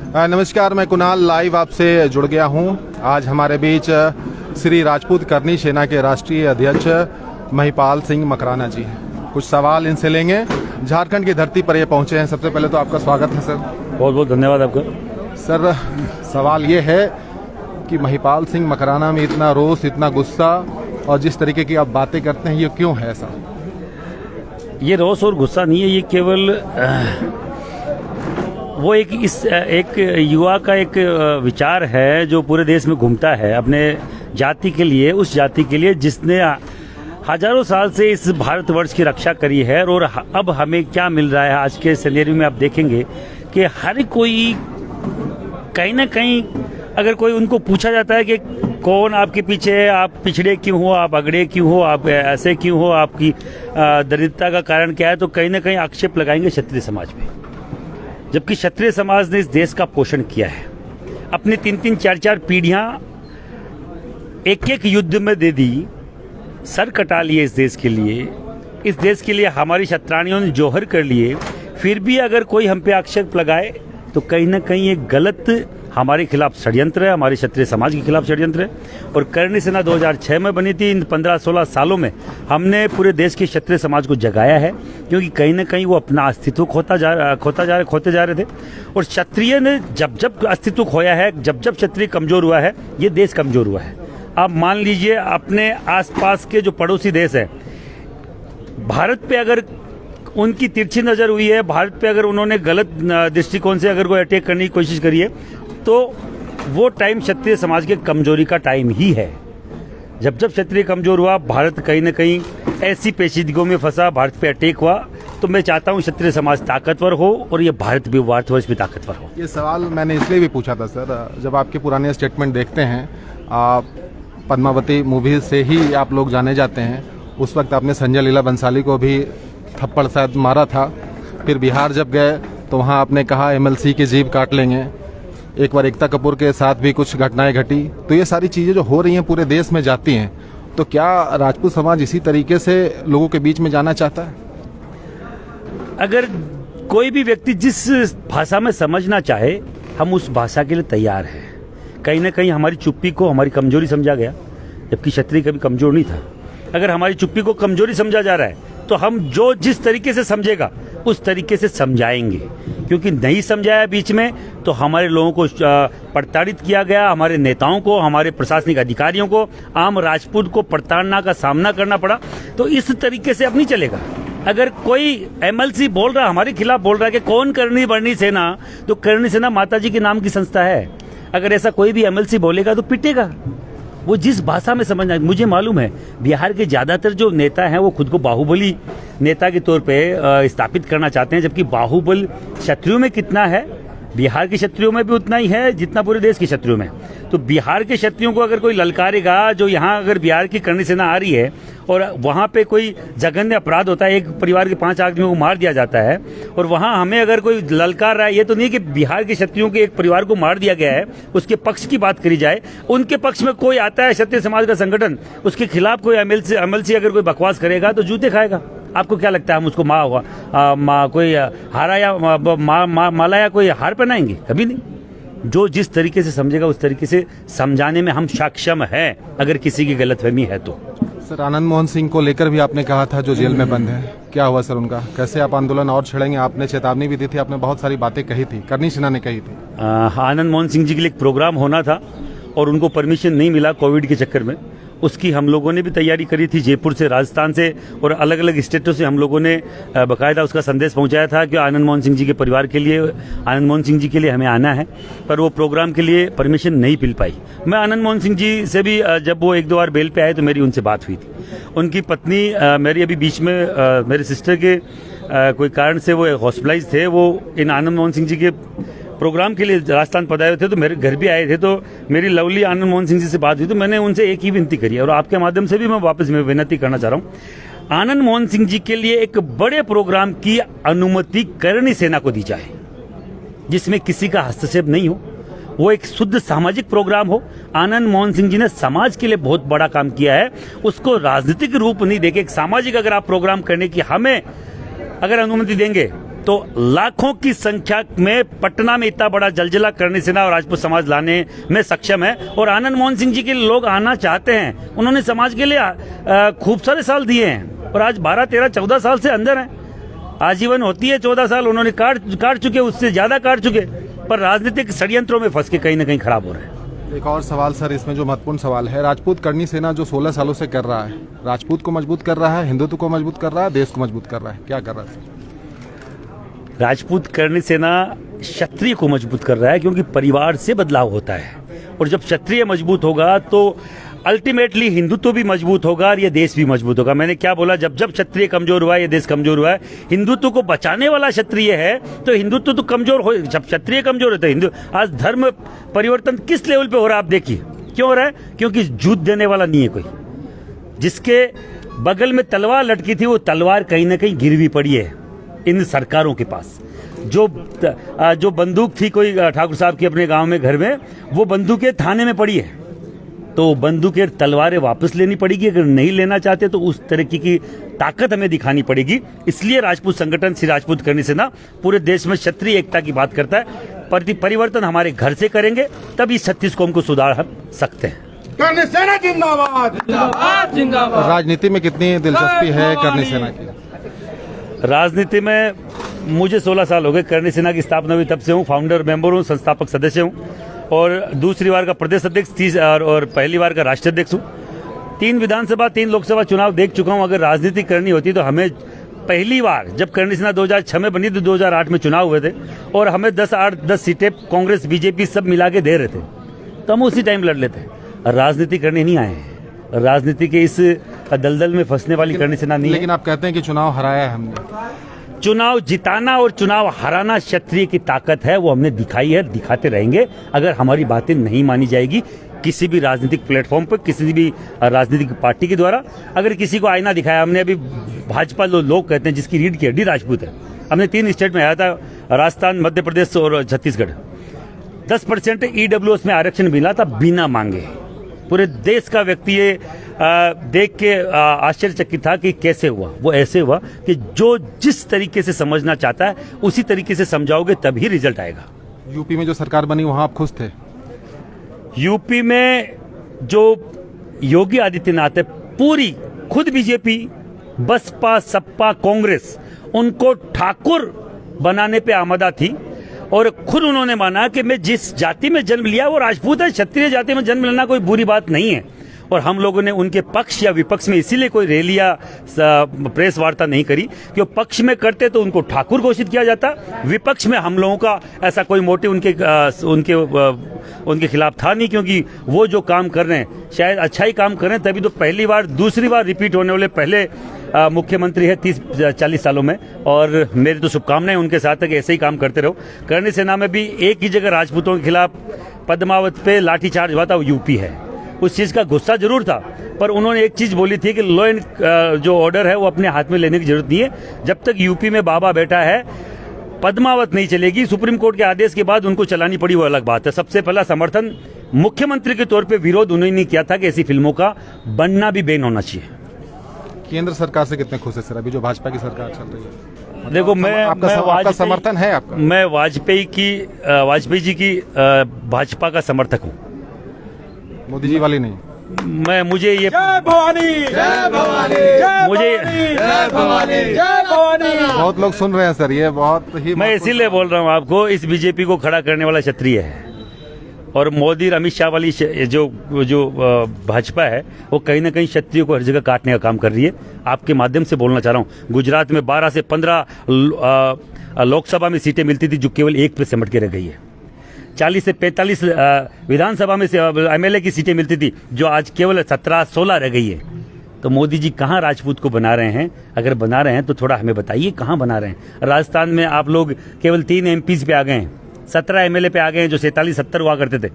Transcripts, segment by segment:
नमस्कार, मैं कुणाल लाइव आपसे जुड़ गया हूं। आज हमारे बीच श्री राजपूत करनी सेना के राष्ट्रीय अध्यक्ष महिपाल सिंह मकराना जी। कुछ सवाल इनसे लेंगे। झारखंड की धरती पर ये पहुंचे हैं। सबसे पहले तो आपका स्वागत है सर। बहुत बहुत धन्यवाद आपका। सर, सवाल ये है कि महिपाल सिंह मकराना में इतना रोष, इतना गुस्सा और जिस तरीके की आप बातें करते हैं, ये क्यों है ऐसा? ये रोष और गुस्सा नहीं है, ये केवल वो एक युवा का एक विचार है जो पूरे देश में घूमता है अपने जाति के लिए, उस जाति के लिए जिसने हजारों साल से इस भारतवर्ष की रक्षा करी है। और अब हमें क्या मिल रहा है आज के सिनेरियो में, आप देखेंगे कि हर कोई कहीं ना कहीं, अगर कोई उनको पूछा जाता है कि कौन आपके पीछे है, आप पिछड़े क्यों हो, आप अगड़े क्यों हो, आप ऐसे क्यों हो, आपकी दरिद्रता का कारण क्या है, तो कहीं ना कहीं आक्षेप लगाएंगे क्षत्रिय समाज पे। जबकि क्षत्रिय समाज ने इस देश का पोषण किया है, अपनी 3-3, 4-4 पीढ़ियां एक एक युद्ध में दे दी, सर कटा लिए इस देश के लिए। इस देश के लिए हमारी क्षत्राणियों ने जौहर कर लिए। फिर भी अगर कोई हम पे आक्षेप लगाए तो कहीं ना कहीं एक गलत हमारे खिलाफ षड्यंत्र है, हमारे क्षत्रिय समाज के खिलाफ षड्यंत्र है। और करणी सेना 2006 में बनी थी। इन 15-16 सालों में हमने पूरे देश के क्षत्रिय समाज को जगाया है, क्योंकि कहीं ना कहीं वो अपना अस्तित्व खोते जा रहे थे। और क्षत्रिय ने जब जब अस्तित्व खोया है, जब जब क्षत्रिय कमजोर हुआ है, ये देश कमजोर हुआ है। आप मान लीजिए अपने आसपास के जो पड़ोसी देश है, भारत पे अगर उनकी तिरछी नजर हुई है, भारत पे अगर उन्होंने गलत दृष्टिकोण से अगर कोई अटैक करने की कोशिश करी है, तो वो टाइम क्षत्रिय समाज के कमजोरी का टाइम ही है। जब जब क्षत्रिय कमजोर हुआ, भारत कहीं ना कहीं ऐसी पेचीदगियों में फंसा, भारत पे अटैक हुआ। तो मैं चाहता हूँ क्षत्रिय समाज ताकतवर हो और ये भारतवर्ष भी ताकतवर हो। ये सवाल मैंने इसलिए भी पूछा था सर, जब आपके पुराने स्टेटमेंट देखते हैं, आप पद्मावती मूवी से ही आप लोग जाने जाते हैं। उस वक्त आपने संजय लीला बंसाली को भी थप्पड़ शायद मारा था। फिर बिहार जब गए तो वहाँ आपने कहा MLC की जीभ काट लेंगे। एक बार एकता कपूर के साथ भी कुछ घटनाएं घटी। तो ये सारी चीज़ें जो हो रही हैं पूरे देश में जाती हैं, तो क्या राजपूत समाज इसी तरीके से लोगों के बीच में जाना चाहता है? अगर कोई भी व्यक्ति जिस भाषा में समझना चाहे, हम उस भाषा के लिए तैयार हैं। कहीं ना कहीं हमारी चुप्पी को हमारी कमजोरी समझा गया, जबकि क्षत्रिय कभी कमजोर नहीं था। अगर हमारी चुप्पी को कमजोरी समझा जा रहा है, तो हम जो जिस तरीके से समझेगा उस तरीके से समझाएंगे। क्योंकि नहीं समझाया बीच में तो हमारे लोगों को प्रताड़ित किया गया, हमारे नेताओं को, हमारे प्रशासनिक अधिकारियों को, आम राजपूत को प्रताड़ना का सामना करना पड़ा। तो इस तरीके से अब नहीं चलेगा। अगर कोई MLC बोल रहा, हमारे खिलाफ बोल रहा है कि कौन करनी बरनी सेना, तो करनी सेना माताजी के नाम की संस्था है। अगर ऐसा कोई भी MLC बोलेगा तो पिटेगा। वो जिस भाषा में समझना, मुझे मालूम है बिहार के ज्यादातर जो नेता हैं वो खुद को बाहुबली नेता के तौर पे स्थापित करना चाहते हैं, जबकि बाहुबल क्षत्रियों में कितना है, बिहार के क्षत्रियों में भी उतना ही है जितना पूरे देश के क्षत्रियों में। तो बिहार के क्षत्रियों को अगर कोई ललकारेगा, जो यहाँ अगर बिहार की करनी सेना आ रही है और वहाँ पे कोई जघन्य अपराध होता है, एक परिवार के 5 आदमियों को मार दिया जाता है, और वहाँ हमें अगर कोई ललकार रहा है, ये तो नहीं कि बिहार के क्षत्रियों के एक परिवार को मार दिया गया है, उसके पक्ष की बात करी जाए। उनके पक्ष में कोई आता है क्षत्रिय समाज का संगठन, उसके खिलाफ कोई MLC अगर कोई बकवास करेगा तो जूते खाएगा। आपको क्या लगता है हम उसको कोई हारा या माला या कोई हार पहनाएंगे? कभी नहीं। जो जिस तरीके से समझेगा उस तरीके से समझाने में हम सक्षम हैं, अगर किसी की गलतफहमी है तो। सर, आनंद मोहन सिंह को लेकर भी आपने कहा था, जो जेल में बंद है, क्या हुआ सर उनका? कैसे आप आंदोलन और छेड़ेंगे? आपने चेतावनी भी दी थी, आपने बहुत सारी बातें कही थी, करनी सेना ने कही थी। आनंद मोहन सिंह जी के लिए एक प्रोग्राम होना था और उनको परमिशन नहीं मिला कोविड के चक्कर में। उसकी हम लोगों ने भी तैयारी करी थी, जयपुर से, राजस्थान से और अलग अलग स्टेटों से हम लोगों ने बाकायदा उसका संदेश पहुंचाया था कि आनंद मोहन सिंह जी के परिवार के लिए, आनंद मोहन सिंह जी के लिए हमें आना है। पर वो प्रोग्राम के लिए परमिशन नहीं मिल पाई। मैं आनंद मोहन सिंह जी से भी जब वो 1-2 बार बेल पे आए तो मेरी उनसे बात हुई थी। उनकी पत्नी मेरी अभी बीच में मेरे सिस्टर के कोई कारण से वो हॉस्पिटलाइज थे। वो इन आनंद मोहन सिंह जी के प्रोग्राम के लिए राजस्थान पधारे थे, तो मेरे घर भी आए थे। तो मेरी लवली आनंद मोहन सिंह जी से बात हुई, तो मैंने उनसे एक ही विनती करी और आपके माध्यम से भी मैं वापस विनती करना चाह रहा हूँ। आनंद मोहन सिंह जी के लिए एक बड़े प्रोग्राम की अनुमति करणी सेना को दी जाए, जिसमें किसी का हस्तक्षेप नहीं हो, वो एक शुद्ध सामाजिक प्रोग्राम हो। आनंद मोहन सिंह जी ने समाज के लिए बहुत बड़ा काम किया है, उसको राजनीतिक रूप नहीं देके एक सामाजिक अगर आप प्रोग्राम करने की हमें अगर अनुमति देंगे तो लाखों की संख्या में पटना में इतना बड़ा जलजला करनी सेना और राजपूत समाज लाने में सक्षम है। और आनंद मोहन सिंह जी के लोग आना चाहते हैं, उन्होंने समाज के लिए खूब सारे साल दिए हैं और आज 12, 13, 14 साल से अंदर हैं। आजीवन होती है 14 साल, उन्होंने काट चुके, उससे ज्यादा काट चुके, पर राजनीतिक षड्यंत्रों में फंस के कहीं ना कहीं खराब हो रहे हैं। एक और सवाल सर, इसमें जो महत्वपूर्ण सवाल है, राजपूत करनी सेना जो 16 सालों से कर रहा है, राजपूत को मजबूत कर रहा है, हिंदुत्व को मजबूत कर रहा है, देश को मजबूत कर रहा है, क्या कर रहा है सर? राजपूत करनी सेना क्षत्रिय को मजबूत कर रहा है, क्योंकि परिवार से बदलाव होता है और जब क्षत्रिय मजबूत होगा तो अल्टीमेटली हिंदुत्व भी मजबूत होगा और ये देश भी मजबूत होगा। मैंने क्या बोला, जब क्षत्रिय कमजोर हुआ है, ये देश कमजोर हुआ है। हिंदुत्व को बचाने वाला क्षत्रिय है तो हिंदुत्व तो कमजोर हो, जब क्षत्रिय कमजोर होता है हिंदू। आज धर्म परिवर्तन किस लेवल पे हो रहा है आप देखिए, क्यों हो रहा है? क्योंकि जूत देने वाला नहीं है कोई। जिसके बगल में तलवार लटकी थी वो तलवार कहीं ना कहीं गिरवी पड़ी है इन सरकारों के पास। जो बंदूक थी कोई ठाकुर साहब की अपने गांव में घर में, वो बंदूकें थाने में पड़ी है, तो बंदूकें तलवारें वापस लेनी पड़ेगी। अगर नहीं लेना चाहते तो उस तरीके की ताकत हमें दिखानी पड़ेगी। इसलिए राजपूत संगठन श्री राजपूत करनी सेना पूरे देश में क्षत्रिय एकता की बात करता है। परिवर्तन हमारे घर से करेंगे तब इस 36 कौम को सुधार सकते हैं। करनी सेना जिंदाबाद, जिंदाबाद, जिंदाबाद। राजनीति में कितनी दिलचस्पी है करनी सेना की? राजनीति में मुझे 16 साल हो गए। करनी सेना की स्थापना हुई तब से हूँ, फाउंडर मेंबर हूँ, संस्थापक सदस्य हूँ और दूसरी बार का प्रदेश अध्यक्ष और पहली बार का राष्ट्रीय अध्यक्ष हूँ। 3 विधानसभा 3 लोकसभा चुनाव देख चुका हूँ। अगर राजनीति करनी होती तो हमें पहली बार जब करनी सेना 2006 में बनी तो 2008 में चुनाव हुए थे और हमें 10 सीटें कांग्रेस बीजेपी सब मिला के दे रहे थे, तो हम उसी टाइम लड़ लेते। राजनीति करने नहीं आए हैं, राजनीति के इस दलदल में फंसने वाली करनी सेना नहीं है। लेकिन आप कहते हैं कि चुनाव हराया है हमने। चुनाव जिताना और चुनाव हराना क्षत्रिय की ताकत है, वो हमने दिखाई है, दिखाते रहेंगे। अगर हमारी बातें नहीं मानी जाएगी किसी भी राजनीतिक प्लेटफॉर्म पर, किसी भी राजनीतिक पार्टी के द्वारा, अगर किसी को आईना दिखाया हमने, अभी भाजपा लोग कहते हैं जिसकी रीढ़ की हड्डी राजपूत है, हमने 3 स्टेट में आया था, राजस्थान, मध्य प्रदेश और छत्तीसगढ़। 10% EWS में आरक्षण मिला था बिना मांगे। पूरे देश का व्यक्ति ये देख के आश्चर्यचकित था कि कैसे हुआ। वो ऐसे हुआ कि जो जिस तरीके से समझना चाहता है उसी तरीके से समझाओगे तभी रिजल्ट आएगा। यूपी में जो सरकार बनी वहां आप खुश थे? यूपी में जो योगी आदित्यनाथ है, पूरी खुद बीजेपी, बसपा, सपा, कांग्रेस उनको ठाकुर बनाने पे आमदा थी और खुद उन्होंने माना कि मैं जिस जाति में जन्म लिया वो राजपूत है, क्षत्रिय जाति में जन्म लेना कोई बुरी बात नहीं है। और हम लोगों ने उनके पक्ष या विपक्ष में इसीलिए कोई रैली या प्रेस वार्ता नहीं करी कि वो पक्ष में करते तो उनको ठाकुर घोषित किया जाता, विपक्ष में हम लोगों का ऐसा कोई मोटिव उनके खिलाफ था नहीं, क्योंकि वो जो काम कर रहे हैं शायद अच्छा ही काम कर रहे हैं, तभी तो पहली बार दूसरी बार रिपीट होने वाले पहले मुख्यमंत्री है 30-40 सालों में। और मेरी तो शुभकामनाएं उनके साथ है कि ऐसे ही काम करते रहो। करनी सेना में भी एक ही जगह राजपूतों के खिलाफ पद्मावत पे लाठीचार्ज हुआ था, वो यूपी है। उस चीज का गुस्सा जरूर था, पर उन्होंने एक चीज बोली थी कि लॉ एंड जो ऑर्डर है वो अपने हाथ में लेने की जरूरत नहीं है। जब तक यूपी में बाबा बैठा है पद्मावत नहीं चलेगी। सुप्रीम कोर्ट के आदेश के बाद उनको चलानी पड़ी, वो अलग बात है। सबसे पहला समर्थन मुख्यमंत्री के तौर पे विरोध उन्होंने किया था कि ऐसी फिल्मों का बनना भी बैन होना चाहिए। केंद्र सरकार से कितने खुश है सर अभी जो भाजपा की सरकार चल रही है? देखो आपका समर्थन है आपका? मैं वाजपेयी जी की भाजपा का समर्थक हूँ, मोदी जी वाली नहीं। मुझे ये जय भवानी, जय भवानी, मुझे जय भवानी, जय भवानी। बहुत लोग सुन रहे हैं सर, ये बहुत ही मैं इसीलिए बोल रहा हूँ आपको, इस बीजेपी को खड़ा करने वाला क्षत्रिय है। और मोदी और अमित शाह वाली जो भाजपा है वो कहीं ना कहीं क्षत्रियों को हर जगह काटने का काम कर रही है। आपके माध्यम से बोलना चाह रहा हूँ, गुजरात में 12 से 15 लोकसभा में सीटें मिलती थी जो केवल 1 पे सिमट के रह गई है। 40 से 45 विधानसभा में से MLA की सीटें मिलती थी जो आज केवल 17-16 रह गई है। तो मोदी जी कहाँ राजपूत को बना रहे हैं? अगर बना रहे हैं तो थोड़ा हमें बताइए कहाँ बना रहे हैं। राजस्थान में आप लोग केवल 3 MPs पे आ गए हैं, 17 MLA पे आ गए हैं जो 47-70 हुआ करते थे।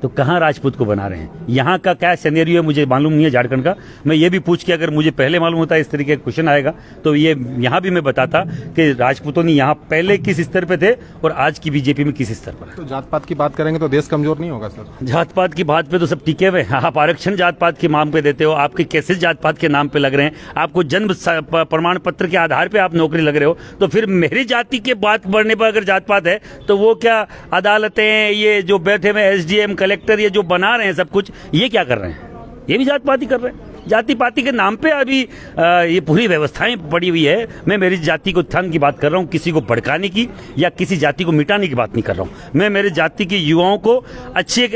तो कहाँ राजपूत को बना रहे हैं? यहाँ का क्या सिनेरियो है मुझे मालूम नहीं है झारखंड का। मैं ये भी पूछ के अगर मुझे पहले मालूम होता इस तरीके का क्वेश्चन आएगा तो ये यहाँ भी मैं बताता कि राजपूतों ने यहाँ पहले किस स्तर पे थे और आज की बीजेपी में किस स्तर पर है। तो जात पात की बात करेंगे तो देश कमजोर नहीं होगा सर? जात पात की बात पे तो सब टिके हुए हैं। आप आरक्षण जात पात के नाम पे देते हो, आपके केसेस जात पात के नाम पे लग रहे हैं, आपको जन्म प्रमाण पत्र के आधार पे आप नौकरी लग रहे हो, तो फिर मेरी जाति के बात बढ़ने पर अगर जात पात है तो वो क्या अदालतें, ये जो बैठे हुए एसडीएम कलेक्टर, ये जो बना रहे हैं सब कुछ, ये क्या कर रहे हैं? ये भी जात पाती कर रहे हैं। जाति पाति के नाम पे अभी ये पूरी व्यवस्थाएं पड़ी हुई है। मैं मेरी जाति को उत्थान की बात कर रहा हूँ, किसी को भड़काने की या किसी जाति को मिटाने की बात नहीं कर रहा हूँ। मैं मेरे जाति के युवाओं को अच्छी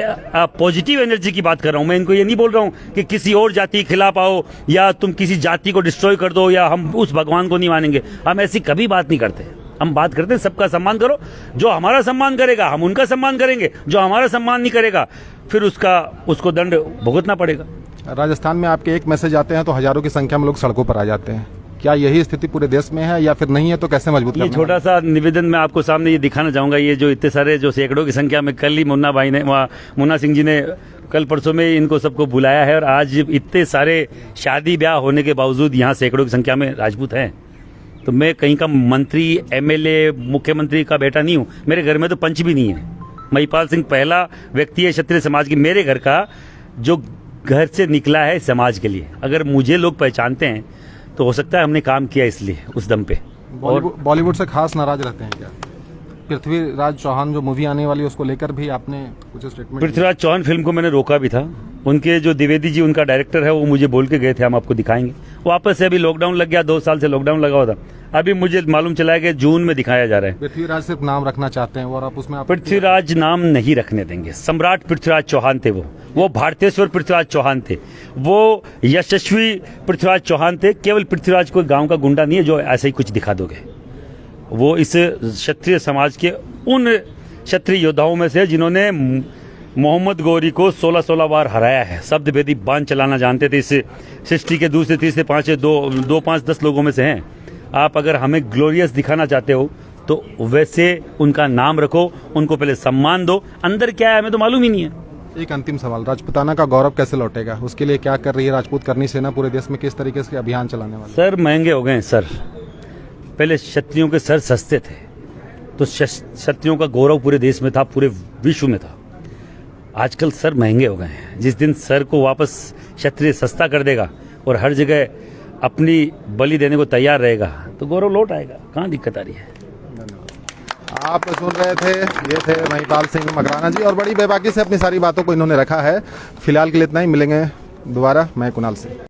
पॉजिटिव एनर्जी की बात कर रहा हूँ। मैं इनको ये नहीं बोल रहा हूँ कि किसी और जाति के खिलाफ आओ या तुम किसी जाति को डिस्ट्रॉय कर दो या हम उस भगवान को नहीं मानेंगे। हम ऐसी कभी बात नहीं करते। हम बात करते हैं सबका सम्मान करो। जो हमारा सम्मान करेगा हम उनका सम्मान करेंगे, जो हमारा सम्मान नहीं करेगा फिर उसको दंड भुगतना पड़ेगा। राजस्थान में आपके एक मैसेज आते हैं तो हजारों की संख्या में लोग सड़कों पर आ जाते हैं। क्या यही स्थिति पूरे देश में है या फिर नहीं है? तो कैसे मजबूत ये करना छोटा सा निवेदन मैं आपको सामने ये दिखाना चाहूंगा। ये जो इतने सारे जो सैकड़ों की संख्या में कल ही मुन्ना सिंह जी ने कल परसों में इनको सबको बुलाया है और आज इतने सारे शादी ब्याह होने के बावजूद यहाँ सैकड़ों की संख्या में राजपूत हैं। तो मैं कहीं का मंत्री, एमएलए, मुख्यमंत्री का बेटा नहीं हूँ। मेरे घर में तो पंच भी नहीं है। महिपाल सिंह पहला व्यक्ति है क्षत्रिय समाज की मेरे घर का जो घर से निकला है समाज के लिए। अगर मुझे लोग पहचानते हैं तो हो सकता है हमने काम किया इसलिए उस दम पे। और बॉलीवुड से खास नाराज रहते हैं क्या? पृथ्वीराज चौहान जो मूवी आने वाली है उसको लेकर भी आपने कुछ स्टेटमेंट? पृथ्वीराज चौहान फिल्म को मैंने रोका भी था। उनके जो द्विवेदी जी उनका डायरेक्टर है वो मुझे बोल के गए थे हम आपको दिखाएंगे। वापस से अभी लॉकडाउन लग गया, 2 साल से लॉकडाउन लगा हुआ था। अभी मुझे मालूम चला है कि जून में दिखाया जा रहा है। पृथ्वीराज सिर्फ नाम रखना चाहते हैं और आप उसमें पृथ्वीराज नाम नहीं रखने देंगे। सम्राट पृथ्वीराज चौहान थे वो भारतेश्वर पृथ्वीराज चौहान थे, वो यशस्वी पृथ्वीराज चौहान थे। केवल पृथ्वीराज कोई गांव का गुंडा नहीं है जो ऐसे ही कुछ दिखा दोगे। वो इस क्षत्रिय समाज के उन क्षत्रिय योद्धाओं में से जिन्होंने मोहम्मद गौरी को 16 बार हराया है। शब्द भेदी बांध चलाना जानते थे। इस सृष्टि के दूसरे तीसरे पांचवे 2 5 10 लोगों में से हैं। आप अगर हमें ग्लोरियस दिखाना चाहते हो तो वैसे उनका नाम रखो, उनको पहले सम्मान दो। अंदर क्या है हमें तो मालूम ही नहीं है। एक अंतिम सवाल, राजपूताना का गौरव कैसे लौटेगा? उसके लिए क्या कर रही है राजपूत करनी सेना? पूरे देश में किस तरीके से अभियान चलाने वाले? सर महंगे हो गए हैं सर। पहले क्षत्रियों के सर सस्ते थे तो क्षत्रियों का गौरव पूरे देश में था, पूरे विश्व में था। आजकल सर महंगे हो गए हैं। जिस दिन सर को वापस क्षत्रिय सस्ता कर देगा और हर जगह अपनी बलि देने को तैयार रहेगा तो गौरव लौट आएगा। कहाँ दिक्कत आ रही है? आप सुन रहे थे, ये थे महिपाल सिंह मकराना जी और बड़ी बेबाकी से अपनी सारी बातों को इन्होंने रखा है। फिलहाल के लिए इतना ही, मिलेंगे दोबारा। मैं कुणाल सिंह।